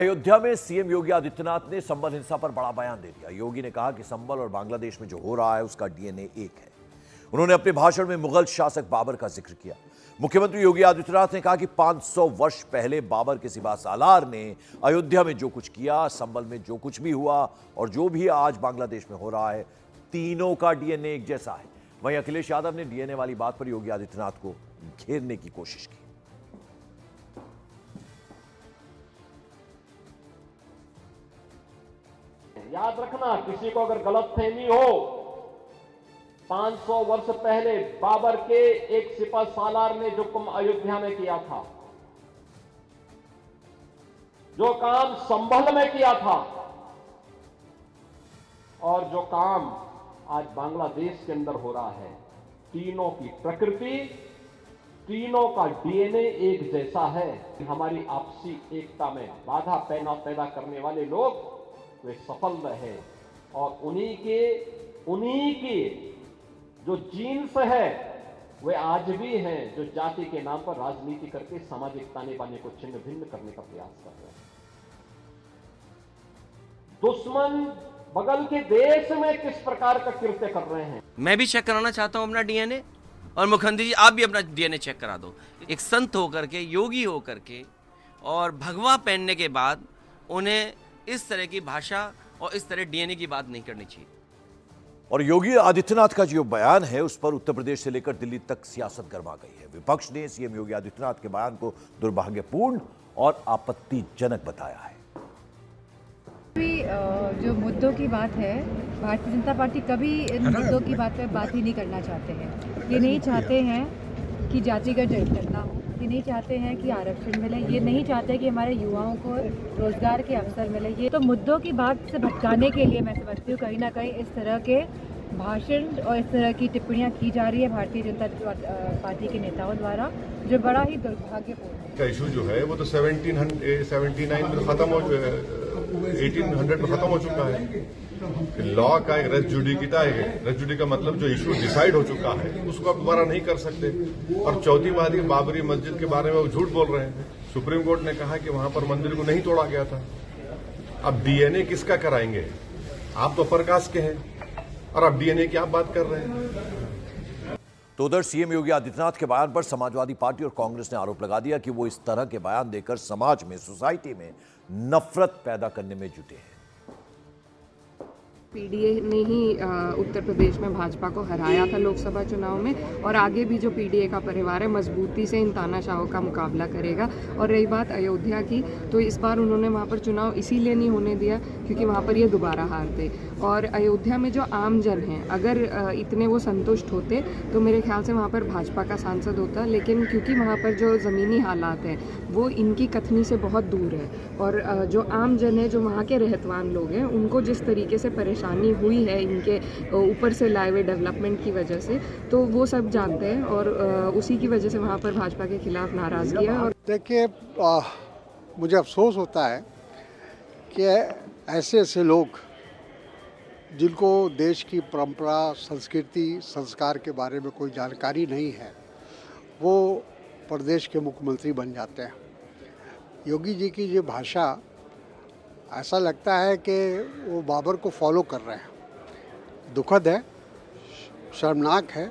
अयोध्या में सीएम योगी आदित्यनाथ ने संबल हिंसा पर बड़ा बयान दे दिया। योगी ने कहा कि संबल और बांग्लादेश में जो हो रहा है उसका डीएनए एक है। उन्होंने अपने भाषण में मुगल शासक बाबर का जिक्र किया। मुख्यमंत्री योगी आदित्यनाथ ने कहा कि 500 वर्ष पहले बाबर के सिवा सालार ने अयोध्या में जो कुछ किया, संबल में जो कुछ भी हुआ और जो भी आज बांग्लादेश में हो रहा है, तीनों का डीएनए एक जैसा है। वहीं अखिलेश यादव ने डीएनए वाली बात पर योगी आदित्यनाथ को घेरने की कोशिश की। याद रखना, किसी को अगर गलतफहमी हो, 500 वर्ष पहले बाबर के एक सिपह सालार ने जो काम अयोध्या में किया था, जो काम संभल में किया था और जो काम आज बांग्लादेश के अंदर हो रहा है, तीनों की प्रकृति, तीनों का डीएनए एक जैसा है। हमारी आपसी एकता में बाधा पैदा करने वाले लोग वे सफल रहे और उन्हीं की जो जीन्स है वे आज भी हैं, जो जाति के नाम पर राजनीति करके सामाजिक ताने बाने को छिन्न भिन्न करने का प्रयास कर रहे हैं। दुश्मन बगल के देश में किस प्रकार का कृत्य कर रहे हैं। मैं भी चेक कराना चाहता हूं अपना डीएनए, और मुख्यमंत्री जी आप भी अपना डीएनए चेक करा दो। एक संत होकर के, योगी होकर के और भगवा पहनने के बाद उन्हें इस तरह की भाषा और इस तरह डीएनए की बात नहीं करनी चाहिए। और योगी आदित्यनाथ का जो बयान है उस पर उत्तर प्रदेश से लेकर दिल्ली तक सियासत गर्मा गई है। विपक्ष ने सीएम योगी आदित्यनाथ के बयान को दुर्भाग्यपूर्ण और आपत्तिजनक बताया है। जो मुद्दों की बात है, भारतीय जनता पार्टी कभी इन मुद्दों की बात पे बात ही नहीं करना चाहते हैं। ये नहीं चाहते हैं कि जातिगत जनगणना हो, ये नहीं चाहते हैं कि आरक्षण मिले, ये नहीं चाहते कि हमारे युवाओं को रोजगार के अवसर मिले। ये तो मुद्दों की बात से भटकाने के लिए मैं समझती हूँ कहीं ना कहीं इस तरह के भाषण और इस तरह की टिप्पणियाँ की जा रही है भारतीय जनता पार्टी के नेताओं द्वारा, जो बड़ा ही दुर्भाग्यपूर्ण है। का इशू जो है वो तो 1779 में खत्म हो 1800 में खत्म हो चुका है। लॉ का एक रेस जुडिकिटा है। रेस जुडी का मतलब जो इशू डिसाइड हो चुका है उसको आप दोबारा नहीं कर सकते। और चौथी बात है, बाबरी मस्जिद के बारे में वो झूठ बोल रहे हैं। सुप्रीम कोर्ट ने कहा कि वहां पर मंदिर को नहीं तोड़ा गया था। अब डीएनए किसका कराएंगे? आप तो प्रकाश के हैं और आप डीएनए की आप बात कर रहे हैं। तो उधर सीएम योगी आदित्यनाथ के बयान पर समाजवादी पार्टी और कांग्रेस ने आरोप लगा दिया कि वो इस तरह के बयान देकर समाज में, सोसाइटी में नफरत पैदा करने में जुटे हैं। पीडीए ने ही उत्तर प्रदेश में भाजपा को हराया था लोकसभा चुनाव में, और आगे भी जो पीडीए का परिवार है मजबूती से इन तानाशाहों का मुकाबला करेगा। और रही बात अयोध्या की, तो इस बार उन्होंने वहाँ पर चुनाव इसीलिए नहीं होने दिया क्योंकि वहाँ पर ये दोबारा हारते। और अयोध्या में जो आम जन हैं, अगर इतने वो संतुष्ट होते तो मेरे ख्याल से वहाँ पर भाजपा का सांसद होता, लेकिन क्योंकि वहाँ पर जो ज़मीनी हालात हैं वो इनकी कथनी से बहुत दूर है, और जो आम जन है, जो वहाँ के रहतवान लोग हैं, उनको जिस तरीके से परेशानी हुई है इनके ऊपर से लाए हुए डेवलपमेंट की वजह से, तो वो सब जानते हैं, और उसी की वजह से वहाँ पर भाजपा के खिलाफ नाराज़गी है। और देखिए, मुझे अफसोस होता है कि ऐसे लोग जिनको देश की परंपरा, संस्कृति, संस्कार के बारे में कोई जानकारी नहीं है, वो प्रदेश के मुख्यमंत्री बन जाते हैं। योगी जी की ये भाषा, ऐसा लगता है कि वो बाबर को फॉलो कर रहे हैं। दुखद है, शर्मनाक है।